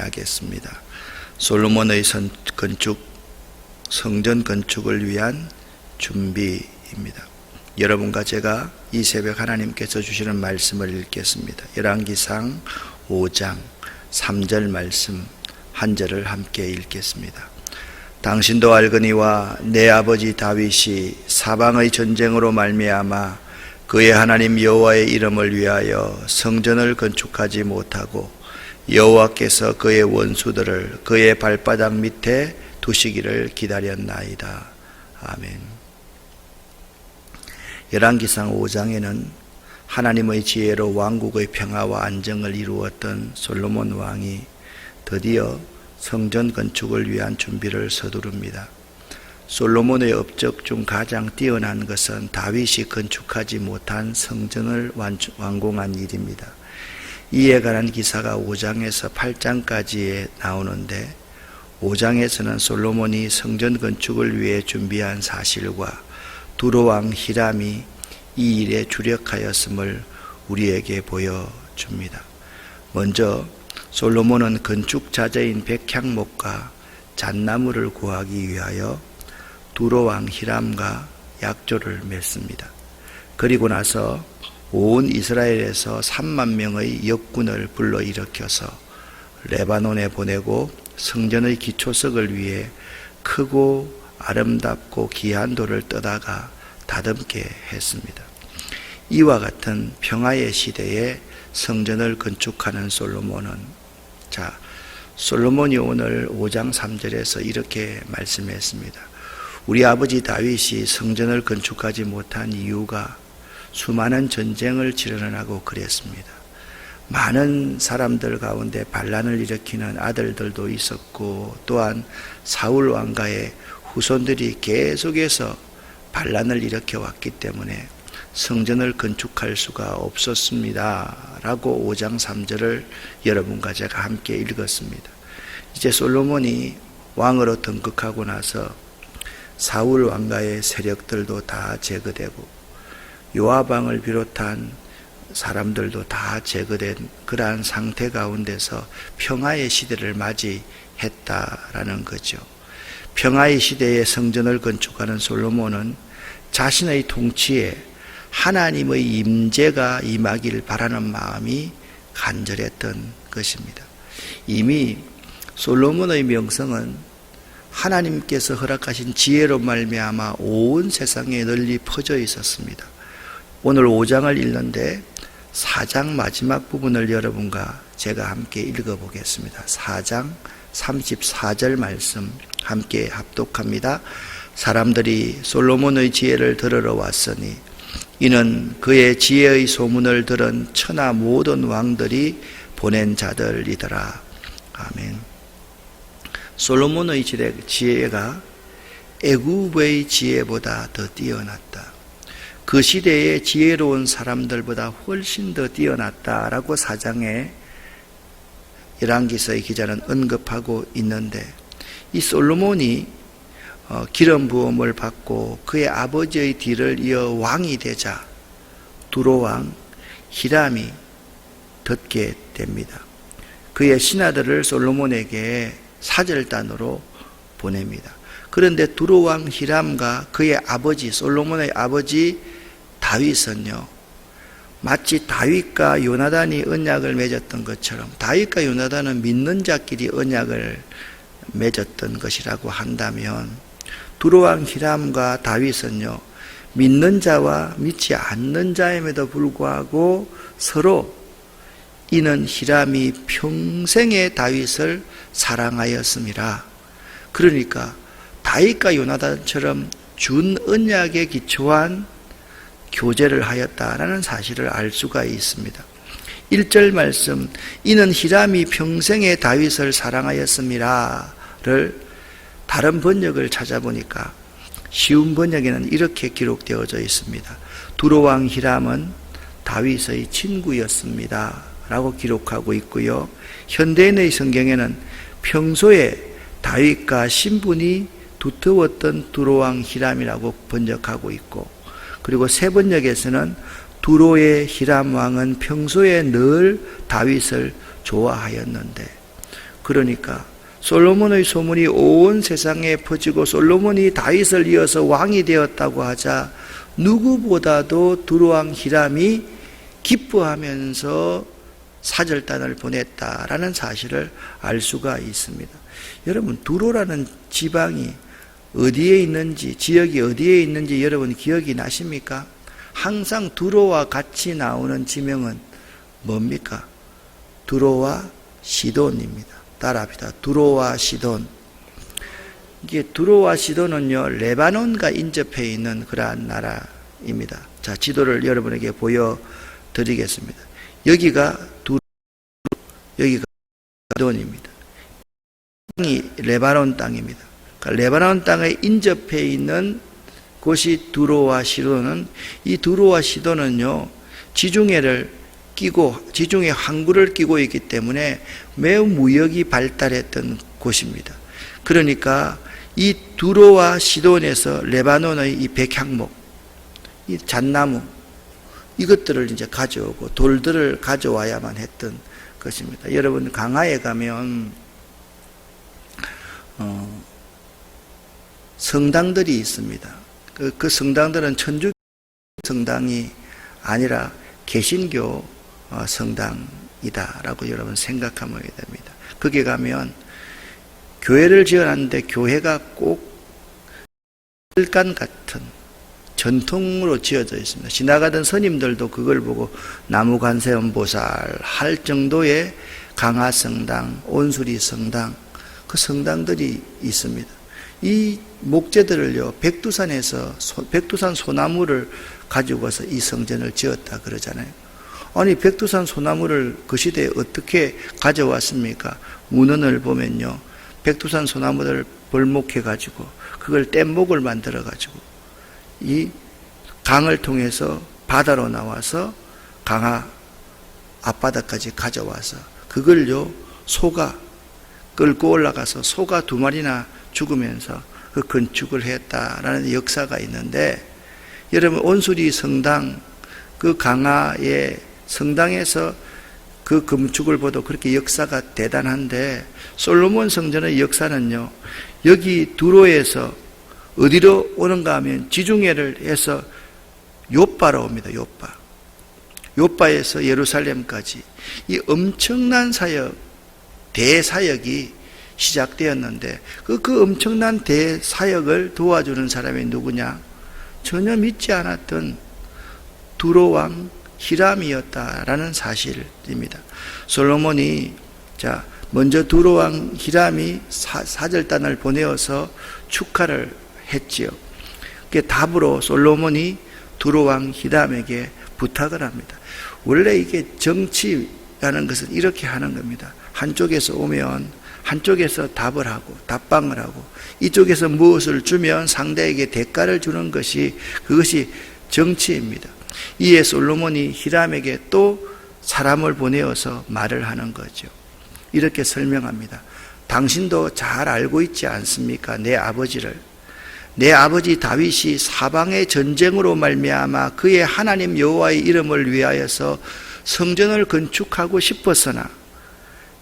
묵상하겠습니다. 솔로몬의 성전 건축을 위한 준비입니다. 여러분과 제가 이 새벽 하나님께서 주시는 말씀을 읽겠습니다. 열왕기상 5장 3절 말씀 한 절을 함께 읽겠습니다. 당신도 알거니와 내 아버지 다윗이 사방의 전쟁으로 말미암아 그의 하나님 여호와의 이름을 위하여 성전을 건축하지 못하고 여호와께서 그의 원수들을 그의 발바닥 밑에 두시기를 기다렸나이다. 아멘. 열왕기상 5장에는 하나님의 지혜로 왕국의 평화와 안정을 이루었던 솔로몬 왕이 드디어 성전 건축을 위한 준비를 서두릅니다. 솔로몬의 업적 중 가장 뛰어난 것은 다윗이 건축하지 못한 성전을 완공한 일입니다. 이에 관한 기사가 5장에서 8장까지에 나오는데 5장에서는 솔로몬이 성전 건축을 위해 준비한 사실과 두로왕 히람이 이 일에 주력하였음을 우리에게 보여줍니다. 먼저 솔로몬은 건축 자재인 백향목과 잣나무를 구하기 위하여 두로왕 히람과 약조를 맺습니다. 그리고 나서 온 이스라엘에서 3만 명의 역군을 불러일으켜서 레바논에 보내고 성전의 기초석을 위해 크고 아름답고 귀한 돌을 떠다가 다듬게 했습니다. 이와 같은 평화의 시대에 성전을 건축하는 솔로몬이 오늘 5장 3절에서 이렇게 말씀했습니다. 우리 아버지 다윗이 성전을 건축하지 못한 이유가 수많은 전쟁을 치르느라고 그랬습니다. 많은 사람들 가운데 반란을 일으키는 아들들도 있었고 또한 사울 왕가의 후손들이 계속해서 반란을 일으켜 왔기 때문에 성전을 건축할 수가 없었습니다 라고 5장 3절을 여러분과 제가 함께 읽었습니다. 이제 솔로몬이 왕으로 등극하고 나서 사울 왕가의 세력들도 다 제거되고 요압 왕을 비롯한 사람들도 다 제거된 그러한 상태 가운데서 평화의 시대를 맞이했다라는 거죠. 평화의 시대에 성전을 건축하는 솔로몬은 자신의 통치에 하나님의 임재가 임하길 바라는 마음이 간절했던 것입니다. 이미 솔로몬의 명성은 하나님께서 허락하신 지혜로 말미암아 온 세상에 널리 퍼져 있었습니다. 오늘 5장을 읽는데 4장 마지막 부분을 여러분과 제가 함께 읽어보겠습니다. 4장 34절 말씀 함께 합독합니다. 사람들이 솔로몬의 지혜를 들으러 왔으니 이는 그의 지혜의 소문을 들은 천하 모든 왕들이 보낸 자들이더라. 아멘. 솔로몬의 지혜가 애굽의 지혜보다 더 뛰어났다. 그 시대의 지혜로운 사람들보다 훨씬 더 뛰어났다라고 4장에 열왕기서의 기자는 언급하고 있는데 이 솔로몬이 기름 부음을 받고 그의 아버지의 뒤를 이어 왕이 되자 두로왕 히람이 듣게 됩니다. 그의 신하들을 솔로몬에게 사절단으로 보냅니다. 그런데 두로왕 히람과 그의 아버지 솔로몬의 아버지 다윗은요, 마치 다윗과 요나단이 언약을 맺었던 것처럼 다윗과 요나단은 믿는 자끼리 언약을 맺었던 것이라고 한다면 두로왕 히람과 다윗은요, 믿는 자와 믿지 않는 자임에도 불구하고 서로 이는 히람이 평생에 다윗을 사랑하였음이라. 그러니까 다윗과 요나단처럼 준 언약에 기초한 교제를 하였다라는 사실을 알 수가 있습니다. 1절 말씀 이는 히람이 평생에 다윗을 사랑하였음이라를 다른 번역을 찾아보니까 쉬운 번역에는 이렇게 기록되어져 있습니다. 두로왕 히람은 다윗의 친구였습니다 라고 기록하고 있고요. 현대인의 성경에는 평소에 다윗과 신분이 두터웠던 두로왕 히람이라고 번역하고 있고, 그리고 새 번역에서는 두로의 히람 왕은 평소에 늘 다윗을 좋아하였는데, 그러니까 솔로몬의 소문이 온 세상에 퍼지고 솔로몬이 다윗을 이어서 왕이 되었다고 하자 누구보다도 두로왕 히람이 기뻐하면서 사절단을 보냈다라는 사실을 알 수가 있습니다. 여러분, 두로라는 지방이 어디에 있는지, 지역이 어디에 있는지 여러분 기억이 나십니까? 항상 두로와 같이 나오는 지명은 뭡니까? 두로와 시돈입니다. 따라합니다. 두로와 시돈. 이게 두로와 시돈은요, 레바논과 인접해 있는 그러한 나라입니다. 자, 지도를 여러분에게 보여드리겠습니다. 여기가 두로, 여기가 시돈입니다. 땅이 레바논 땅입니다. 그러니까 레바논 땅에 인접해 있는 곳이 두로와 시돈은, 이 두로와 시돈은요, 지중해를 끼고, 지중해 항구를 끼고 있기 때문에 매우 무역이 발달했던 곳입니다. 그러니까 이 두로와 시돈에서 레바논의 이 백향목, 이 잣나무, 이것들을 이제 가져오고 돌들을 가져와야만 했던 것입니다. 여러분, 강화에 가면 성당들이 있습니다. 그 성당들은 천주교 성당이 아니라 개신교 성당이다라고 여러분 생각하면 됩니다. 거기 가면 교회를 지어놨는데 교회가 꼭 들간 같은 전통으로 지어져 있습니다. 지나가던 스님들도 그걸 보고 나무관세음보살 할 정도의 강화성당, 온수리성당, 그 성당들이 있습니다. 이 목재들을요, 백두산 소나무를 가지고 와서 이 성전을 지었다 그러잖아요. 아니, 백두산 소나무를 그 시대에 어떻게 가져왔습니까? 문헌을 보면요, 백두산 소나무를 벌목해가지고 그걸 뗏목을 만들어가지고 이 강을 통해서 바다로 나와서 강화 앞바다까지 가져와서 그걸요, 소가 끌고 올라가서 소가 2마리나 죽으면서 그 건축을 했다라는 역사가 있는데, 여러분, 온수리 성당, 그 강화의 성당에서 그 건축을 봐도 그렇게 역사가 대단한데, 솔로몬 성전의 역사는요, 여기 두로에서 어디로 오는가 하면 지중해를 해서 요바로 옵니다. 요바에서 예루살렘까지 이 엄청난 사역, 대사역이 시작되었는데, 그 엄청난 대사역을 도와주는 사람이 누구냐? 전혀 믿지 않았던 두로왕 히람이었다라는 사실입니다. 솔로몬이, 자, 먼저 두로왕 히람이 사절단을 보내어서 축하를 했지요. 그 답으로 솔로몬이 두로왕 히람에게 부탁을 합니다. 원래 이게 정치라는 것은 이렇게 하는 겁니다. 한쪽에서 오면 한쪽에서 답을 하고 답방을 하고, 이쪽에서 무엇을 주면 상대에게 대가를 주는 것이, 그것이 정치입니다. 이에 솔로몬이 히람에게 또 사람을 보내어서 말을 하는 거죠. 이렇게 설명합니다. 당신도 잘 알고 있지 않습니까? 내 아버지를. 내 아버지 다윗이 사방의 전쟁으로 말미암아 그의 하나님 여호와의 이름을 위하여서 성전을 건축하고 싶었으나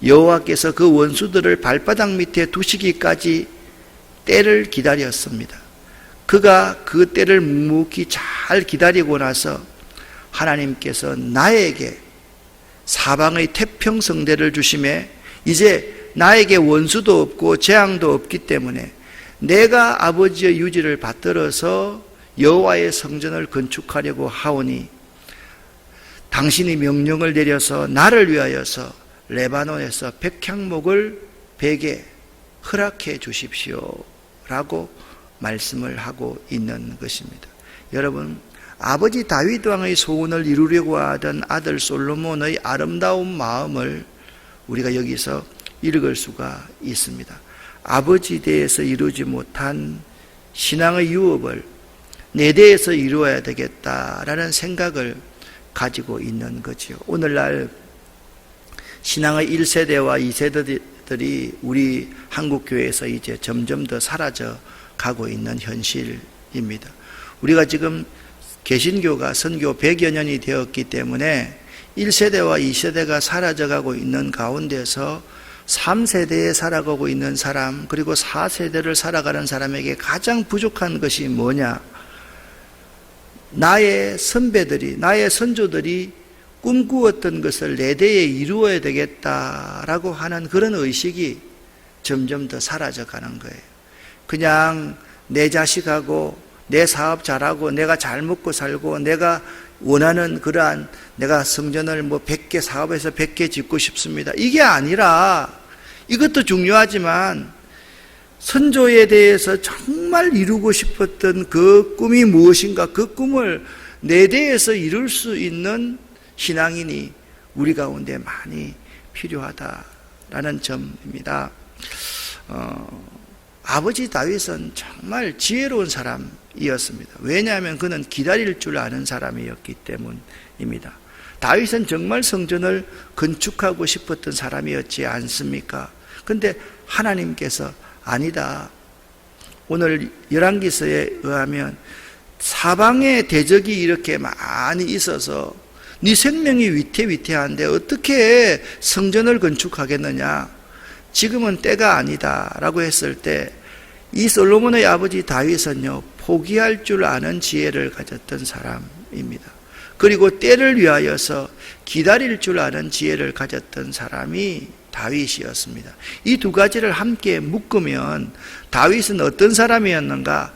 여호와께서 그 원수들을 발바닥 밑에 두시기까지 때를 기다렸습니다. 그가 그 때를 묵묵히 잘 기다리고 나서 하나님께서 나에게 사방의 태평성대를 주심에 이제 나에게 원수도 없고 재앙도 없기 때문에 내가 아버지의 유지를 받들어서 여호와의 성전을 건축하려고 하오니 당신이 명령을 내려서 나를 위하여서 레바논에서 백향목을 베게 허락해 주십시오 라고 말씀을 하고 있는 것입니다. 여러분, 아버지 다윗 왕의 소원을 이루려고 하던 아들 솔로몬의 아름다운 마음을 우리가 여기서 읽을 수가 있습니다. 아버지 대에서 이루지 못한 신앙의 유업을 내 대에서 이루어야 되겠다라는 생각을 가지고 있는 거지요. 오늘날 신앙의 1세대와 2세대들이 우리 한국교회에서 이제 점점 더 사라져 가고 있는 현실입니다. 우리가 지금 개신교가 선교 100여 년이 되었기 때문에 1세대와 2세대가 사라져가고 있는 가운데서 3세대에 살아가고 있는 사람, 그리고 4세대를 살아가는 사람에게 가장 부족한 것이 뭐냐? 나의 선배들이, 나의 선조들이 꿈꾸었던 것을 내 대에 이루어야 되겠다라고 하는 그런 의식이 점점 더 사라져 가는 거예요. 그냥 내 자식하고 내 사업 잘하고 내가 잘 먹고 살고 내가 원하는 그러한 내가 성전을 100개 사업에서 100개 짓고 싶습니다. 이게 아니라 이것도 중요하지만 선조에 대해서 정말 이루고 싶었던 그 꿈이 무엇인가, 그 꿈을 내 대에서 이룰 수 있는 신앙인이 우리 가운데 많이 필요하다라는 점입니다. 아버지 다윗은 정말 지혜로운 사람이었습니다. 왜냐하면 그는 기다릴 줄 아는 사람이었기 때문입니다. 다윗은 정말 성전을 건축하고 싶었던 사람이었지 않습니까? 근데 하나님께서 아니다. 오늘 열왕기서에 의하면 사방에 대적이 이렇게 많이 있어서 네 생명이 위태위태한데 어떻게 성전을 건축하겠느냐? 지금은 때가 아니다 라고 했을 때 이 솔로몬의 아버지 다윗은요, 포기할 줄 아는 지혜를 가졌던 사람입니다. 그리고 때를 위하여서 기다릴 줄 아는 지혜를 가졌던 사람이 다윗이었습니다. 이 두 가지를 함께 묶으면 다윗은 어떤 사람이었는가?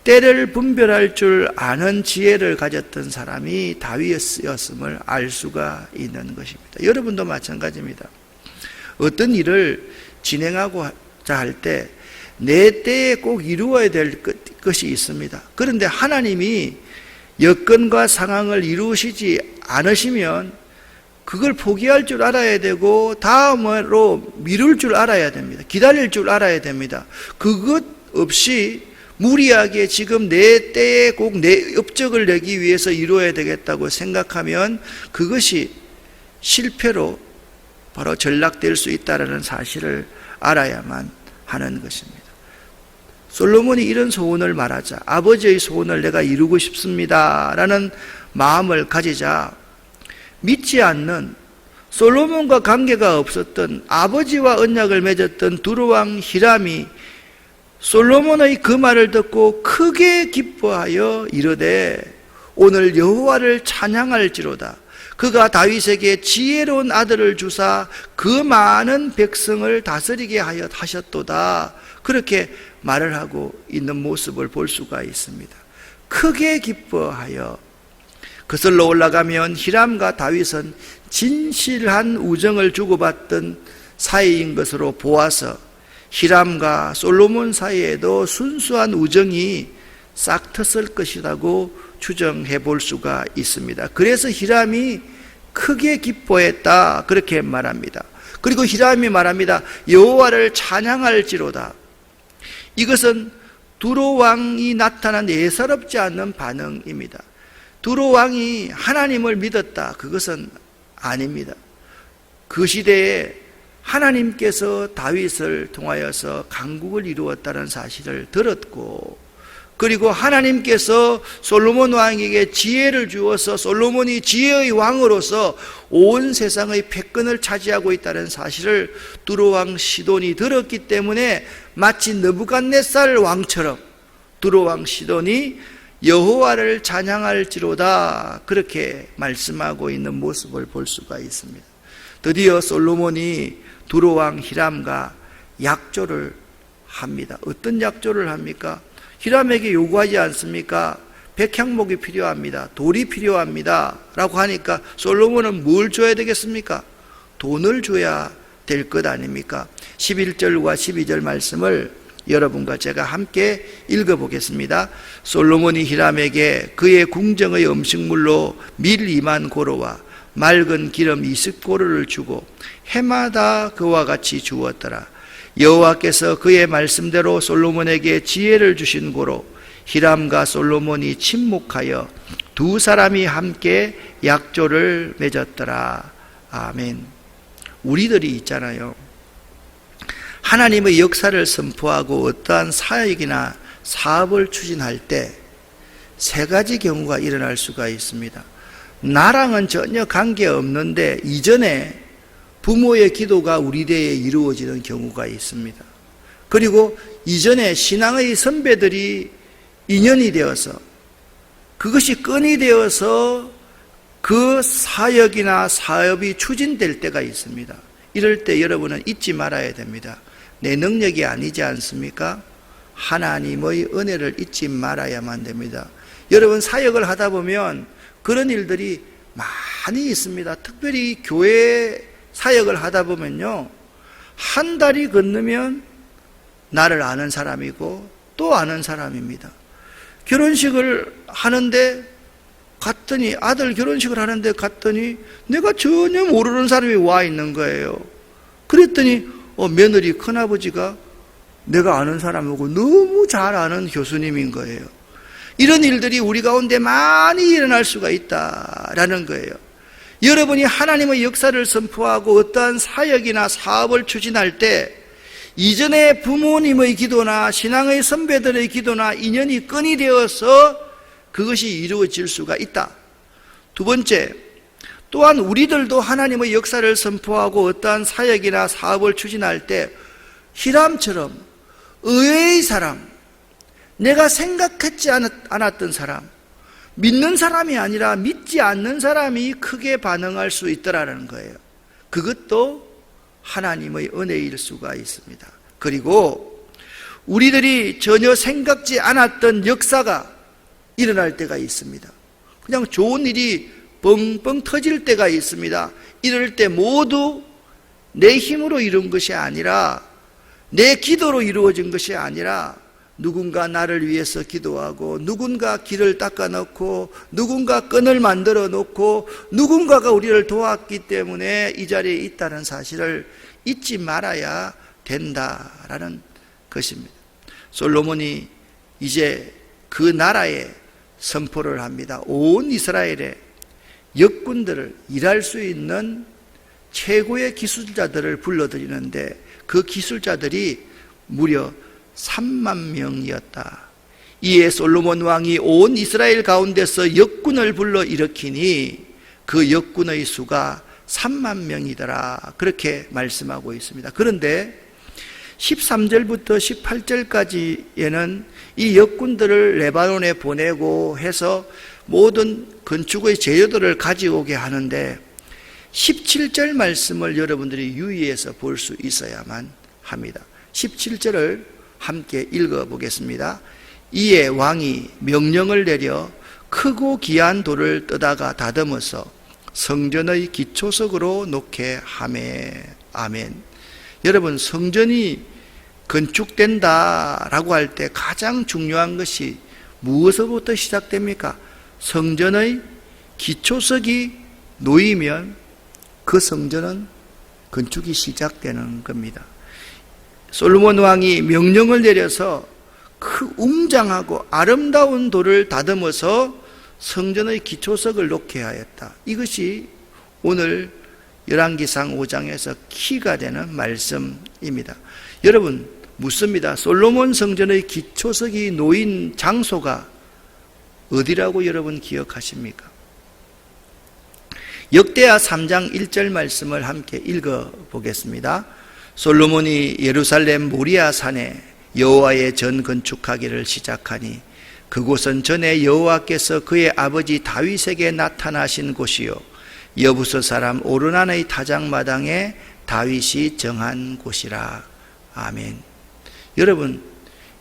때를 분별할 줄 아는 지혜를 가졌던 사람이 다윗이었음을 알 수가 있는 것입니다. 여러분도 마찬가지입니다. 어떤 일을 진행하고자 할 때 내 때에 꼭 이루어야 될 것이 있습니다. 그런데 하나님이 여건과 상황을 이루시지 않으시면 그걸 포기할 줄 알아야 되고 다음으로 미룰 줄 알아야 됩니다. 기다릴 줄 알아야 됩니다. 그것 없이 무리하게 지금 내 때에 꼭 내 업적을 내기 위해서 이루어야 되겠다고 생각하면 그것이 실패로 바로 전락될 수 있다는 사실을 알아야만 하는 것입니다. 솔로몬이 이런 소원을 말하자, 아버지의 소원을 내가 이루고 싶습니다 라는 마음을 가지자, 믿지 않는, 솔로몬과 관계가 없었던, 아버지와 언약을 맺었던 두로왕 히람이 솔로몬의 그 말을 듣고 크게 기뻐하여 이르되 오늘 여호와를 찬양할지로다. 그가 다윗에게 지혜로운 아들을 주사 그 많은 백성을 다스리게 하셨도다. 그렇게 말을 하고 있는 모습을 볼 수가 있습니다. 크게 기뻐하여. 그슬로 올라가면 히람과 다윗은 진실한 우정을 주고받던 사이인 것으로 보아서 히람과 솔로몬 사이에도 순수한 우정이 싹 텄을 것이라고 추정해 볼 수가 있습니다. 그래서 히람이 크게 기뻐했다 그렇게 말합니다. 그리고 히람이 말합니다. 여호와를 찬양할지로다. 이것은 두로 왕이 나타난 예사롭지 않는 반응입니다. 두로 왕이 하나님을 믿었다, 그것은 아닙니다. 그 시대에 하나님께서 다윗을 통하여서 강국을 이루었다는 사실을 들었고, 그리고 하나님께서 솔로몬 왕에게 지혜를 주어서 솔로몬이 지혜의 왕으로서 온 세상의 패권을 차지하고 있다는 사실을 두로 왕 시돈이 들었기 때문에 마치 느부갓네살 왕처럼 두로 왕 시돈이 여호와를 찬양할지로다 그렇게 말씀하고 있는 모습을 볼 수가 있습니다. 드디어 솔로몬이 두로 왕 히람과 약조를 합니다. 어떤 약조를 합니까? 히람에게 요구하지 않습니까? 백향목이 필요합니다. 돌이 필요합니다. 라고 하니까 솔로몬은 뭘 줘야 되겠습니까? 돈을 줘야 될 것 아닙니까? 11절과 12절 말씀을 여러분과 제가 함께 읽어보겠습니다. 솔로몬이 히람에게 그의 궁정의 음식물로 밀 2만 고로와 맑은 기름 20고로를 주고 해마다 그와 같이 주었더라. 여호와께서 그의 말씀대로 솔로몬에게 지혜를 주신 고로 히람과 솔로몬이 친목하여 두 사람이 함께 약조를 맺었더라. 아멘. 우리들이 있잖아요. 하나님의 역사를 선포하고 어떠한 사역이나 사업을 추진할 때 세 가지 경우가 일어날 수가 있습니다. 나랑은 전혀 관계없는데 이전에 부모의 기도가 우리 대에 이루어지는 경우가 있습니다. 그리고 이전에 신앙의 선배들이 인연이 되어서 그것이 끈이 되어서 그 사역이나 사업이 추진될 때가 있습니다. 이럴 때 여러분은 잊지 말아야 됩니다. 내 능력이 아니지 않습니까? 하나님의 은혜를 잊지 말아야만 됩니다. 여러분 사역을 하다 보면 그런 일들이 많이 있습니다. 특별히 교회 사역을 하다 보면요, 한 달이 건너면 나를 아는 사람이고 또 아는 사람입니다. 결혼식을 하는데 갔더니, 아들 결혼식을 하는데 갔더니 내가 전혀 모르는 사람이 와 있는 거예요. 그랬더니 며느리 큰아버지가 내가 아는 사람이고 너무 잘 아는 교수님인 거예요. 이런 일들이 우리 가운데 많이 일어날 수가 있다라는 거예요. 여러분이 하나님의 역사를 선포하고 어떠한 사역이나 사업을 추진할 때 이전에 부모님의 기도나 신앙의 선배들의 기도나 인연이 끈이 되어서 그것이 이루어질 수가 있다. 두 번째, 또한 우리들도 하나님의 역사를 선포하고 어떠한 사역이나 사업을 추진할 때 히람처럼 의외의 사람, 내가 생각했지 않았던 사람, 믿는 사람이 아니라 믿지 않는 사람이 크게 반응할 수 있더라는 거예요. 그것도 하나님의 은혜일 수가 있습니다. 그리고 우리들이 전혀 생각지 않았던 역사가 일어날 때가 있습니다. 그냥 좋은 일이 뻥뻥 터질 때가 있습니다. 이럴 때 모두 내 힘으로 이룬 것이 아니라, 내 기도로 이루어진 것이 아니라 누군가 나를 위해서 기도하고, 누군가 길을 닦아 놓고, 누군가 끈을 만들어 놓고, 누군가가 우리를 도왔기 때문에 이 자리에 있다는 사실을 잊지 말아야 된다라는 것입니다. 솔로몬이 이제 그 나라에 선포를 합니다. 온 이스라엘에 역군들을, 일할 수 있는 최고의 기술자들을 불러들이는데 그 기술자들이 무려 3만 명이었다. 이에 솔로몬 왕이 온 이스라엘 가운데서 역군을 불러 일으키니 그 역군의 수가 3만 명이더라. 그렇게 말씀하고 있습니다. 그런데 13절부터 18절까지에는 이 역군들을 레바논에 보내고 해서 모든 건축의 재료들을 가져오게 하는데 17절 말씀을 여러분들이 유의해서 볼 수 있어야만 합니다. 17절을 함께 읽어보겠습니다. 이에 왕이 명령을 내려 크고 귀한 돌을 떠다가 다듬어서 성전의 기초석으로 놓게 하매. 아멘. 여러분, 성전이 건축된다라고 할 때 가장 중요한 것이 무엇으로부터 시작됩니까? 성전의 기초석이 놓이면 그 성전은 건축이 시작되는 겁니다. 솔로몬 왕이 명령을 내려서 그 웅장하고 아름다운 돌을 다듬어서 성전의 기초석을 놓게 하였다. 이것이 오늘 열왕기상 5장에서 키가 되는 말씀입니다. 여러분, 묻습니다. 솔로몬 성전의 기초석이 놓인 장소가 어디라고 여러분 기억하십니까? 역대하 3장 1절 말씀을 함께 읽어보겠습니다. 솔로몬이 예루살렘 모리아 산에 여호와의 전 건축하기를 시작하니 그곳은 전에 여호와께서 그의 아버지 다윗에게 나타나신 곳이요 여부스 사람 오르난의 타작마당에 다윗이 정한 곳이라. 아멘. 여러분,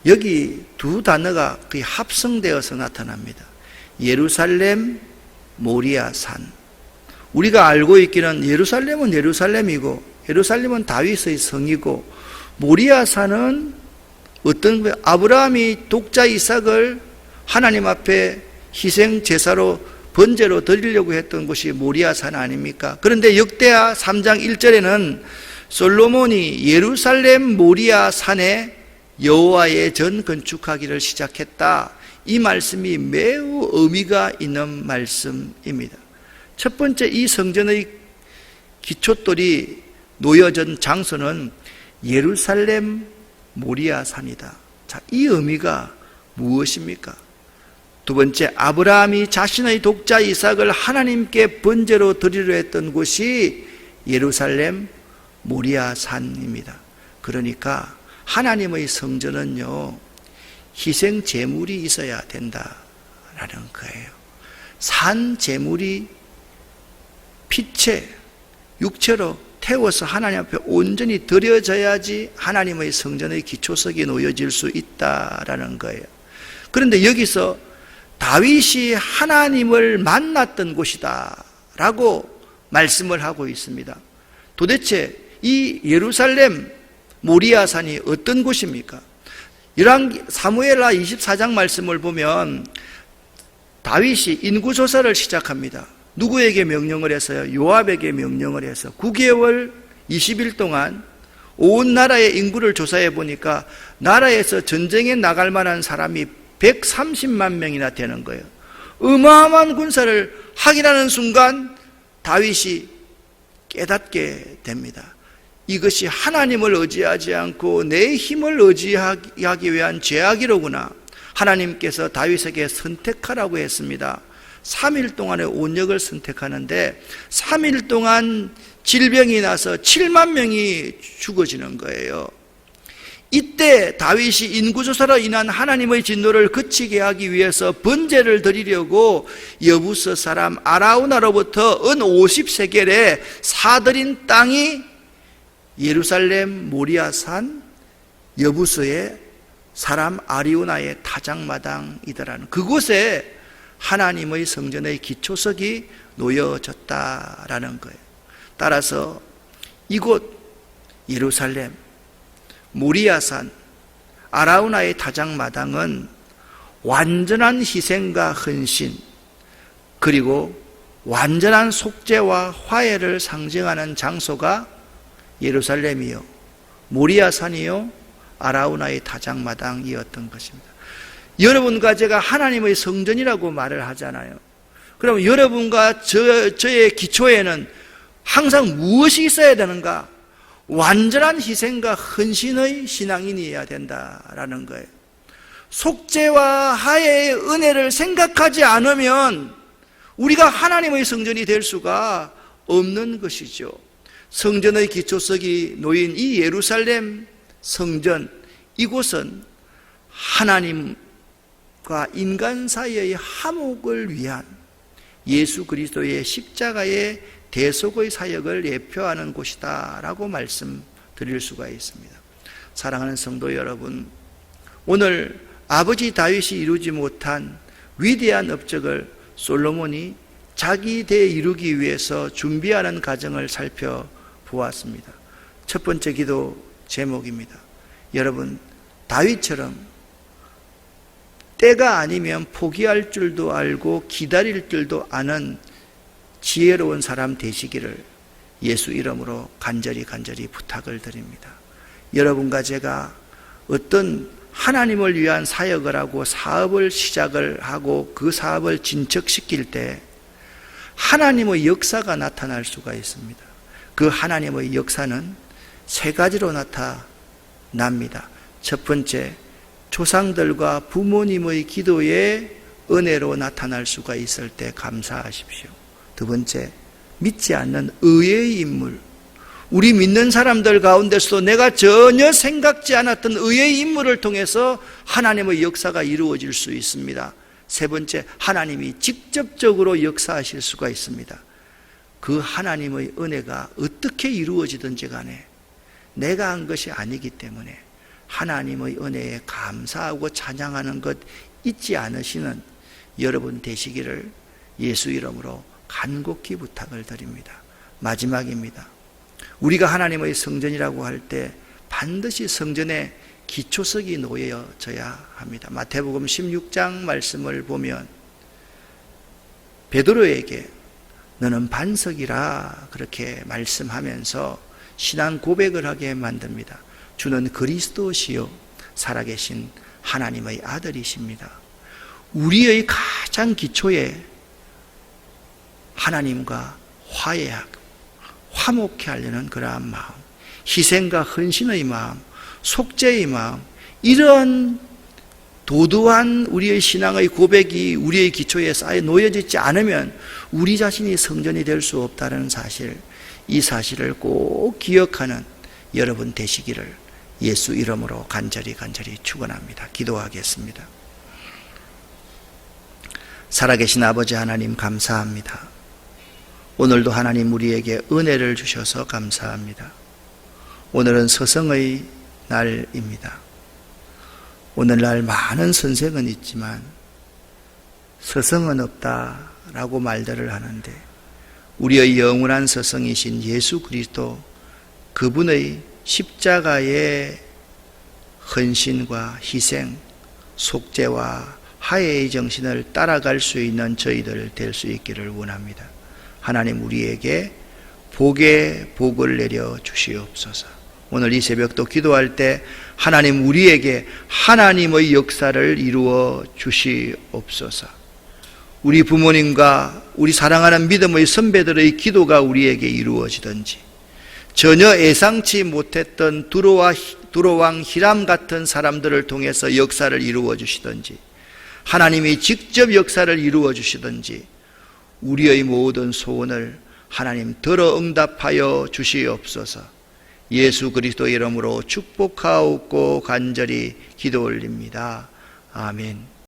여기 두 단어가 거의 합성되어서 나타납니다. 예루살렘, 모리아 산. 우리가 알고 있기는 예루살렘은 예루살렘이고 예루살렘은 다윗의 성이고 모리아 산은 어떤 거예요? 아브라함이 독자 이삭을 하나님 앞에 희생 제사로 번제로 드리려고 했던 곳이 모리아 산 아닙니까? 그런데 역대하 3장 1절에는 솔로몬이 예루살렘 모리아 산에 여호와의 전 건축하기를 시작했다. 이 말씀이 매우 의미가 있는 말씀입니다. 첫 번째, 이 성전의 기초돌이 놓여진 장소는 예루살렘 모리아 산이다. 자, 이 의미가 무엇입니까? 두 번째, 아브라함이 자신의 독자 이삭을 하나님께 번제로 드리려 했던 곳이 예루살렘 모리아 산입니다. 그러니까 하나님의 성전은요, 희생 제물이 있어야 된다라는 거예요. 산 제물이 피체, 육체로 태워서 하나님 앞에 온전히 드려져야지 하나님의 성전의 기초석이 놓여질 수 있다라는 거예요. 그런데 여기서 다윗이 하나님을 만났던 곳이다 라고 말씀을 하고 있습니다. 도대체 이 예루살렘 모리아산이 어떤 곳입니까? 사무엘하 24장 말씀을 보면 다윗이 인구조사를 시작합니다. 누구에게 명령을 해서요? 요압에게 명령을 해서 9개월 20일 동안 온 나라의 인구를 조사해 보니까 나라에서 전쟁에 나갈 만한 사람이 130만 명이나 되는 거예요. 어마어마한 군사를 확인하는 순간 다윗이 깨닫게 됩니다. 이것이 하나님을 의지하지 않고 내 힘을 의지하기 위한 죄악이로구나. 하나님께서 다윗에게 선택하라고 했습니다. 3일 동안의 온역을 선택하는데 3일 동안 질병이 나서 7만 명이 죽어지는 거예요. 이때 다윗이 인구조사로 인한 하나님의 진노를 그치게 하기 위해서 번제를 드리려고 여부스 사람 아라우나로부터 은 50세겔에 사들인 땅이 예루살렘 모리아산 여부스의 사람 아리우나의 타작마당이더라는 그곳에 하나님의 성전의 기초석이 놓여졌다라는 거예요. 따라서 이곳 예루살렘 모리아산 아라우나의 타작마당은 완전한 희생과 헌신 그리고 완전한 속죄와 화해를 상징하는 장소가 예루살렘이요 모리아산이요 아라우나의 타작마당이었던 것입니다. 여러분과 제가 하나님의 성전이라고 말을 하잖아요. 그럼 여러분과 저의 기초에는 항상 무엇이 있어야 되는가? 완전한 희생과 헌신의 신앙인이어야 된다라는 거예요. 속죄와 하해의 은혜를 생각하지 않으면 우리가 하나님의 성전이 될 수가 없는 것이죠. 성전의 기초석이 놓인 이 예루살렘 성전, 이곳은 하나님과 인간 사이의 화목을 위한 예수 그리스도의 십자가의 대속의 사역을 예표하는 곳이다 라고 말씀드릴 수가 있습니다. 사랑하는 성도 여러분, 오늘 아버지 다윗이 이루지 못한 위대한 업적을 솔로몬이 자기 대 이루기 위해서 준비하는 과정을 살펴보았습니다. 첫 번째 기도 제목입니다. 여러분, 다윗처럼 때가 아니면 포기할 줄도 알고 기다릴 줄도 아는 지혜로운 사람 되시기를 예수 이름으로 간절히 부탁을 드립니다. 여러분과 제가 어떤 하나님을 위한 사역을 하고 사업을 시작을 하고 그 사업을 진척시킬 때 하나님의 역사가 나타날 수가 있습니다. 그 하나님의 역사는 세 가지로 나타납니다. 첫 번째, 조상들과 부모님의 기도의 은혜로 나타날 수가 있을 때 감사하십시오. 두 번째, 믿지 않는 의의 인물, 우리 믿는 사람들 가운데서도 내가 전혀 생각지 않았던 의의 인물을 통해서 하나님의 역사가 이루어질 수 있습니다. 세 번째, 하나님이 직접적으로 역사하실 수가 있습니다. 그 하나님의 은혜가 어떻게 이루어지든지 간에 내가 한 것이 아니기 때문에 하나님의 은혜에 감사하고 찬양하는 것 잊지 않으시는 여러분 되시기를 예수 이름으로 간곡히 부탁을 드립니다. 마지막입니다. 우리가 하나님의 성전이라고 할 때 반드시 성전에 기초석이 놓여져야 합니다. 마태복음 16장 말씀을 보면 베드로에게 너는 반석이라 그렇게 말씀하면서 신앙 고백을 하게 만듭니다. 주는 그리스도시요 살아계신 하나님의 아들이십니다. 우리의 가장 기초에 하나님과 화해하고 화목해 하려는 그러한 마음, 희생과 헌신의 마음, 속죄의 마음, 이러한 도도한 우리의 신앙의 고백이 우리의 기초에 쌓여 놓여지지 않으면 우리 자신이 성전이 될 수 없다는 사실, 이 사실을 꼭 기억하는 여러분 되시기를 예수 이름으로 간절히 축원합니다. 기도하겠습니다. 살아계신 아버지 하나님 감사합니다. 오늘도 하나님 우리에게 은혜를 주셔서 감사합니다. 오늘은 서성의 날입니다. 오늘날 많은 선생은 있지만 서성은 없다라고 말들을 하는데 우리의 영원한 서성이신 예수 그리스도 그분의 십자가의 헌신과 희생, 속죄와 화해의 정신을 따라갈 수 있는 저희들 될 수 있기를 원합니다. 하나님 우리에게 복의 복을 내려 주시옵소서. 오늘 이 새벽도 기도할 때 하나님 우리에게 하나님의 역사를 이루어 주시옵소서. 우리 부모님과 우리 사랑하는 믿음의 선배들의 기도가 우리에게 이루어지든지 전혀 예상치 못했던 두로왕 히람 같은 사람들을 통해서 역사를 이루어 주시든지 하나님이 직접 역사를 이루어 주시든지 우리의 모든 소원을 하나님 들어 응답하여 주시옵소서. 예수 그리스도 이름으로 축복하옵고 간절히 기도 올립니다. 아멘.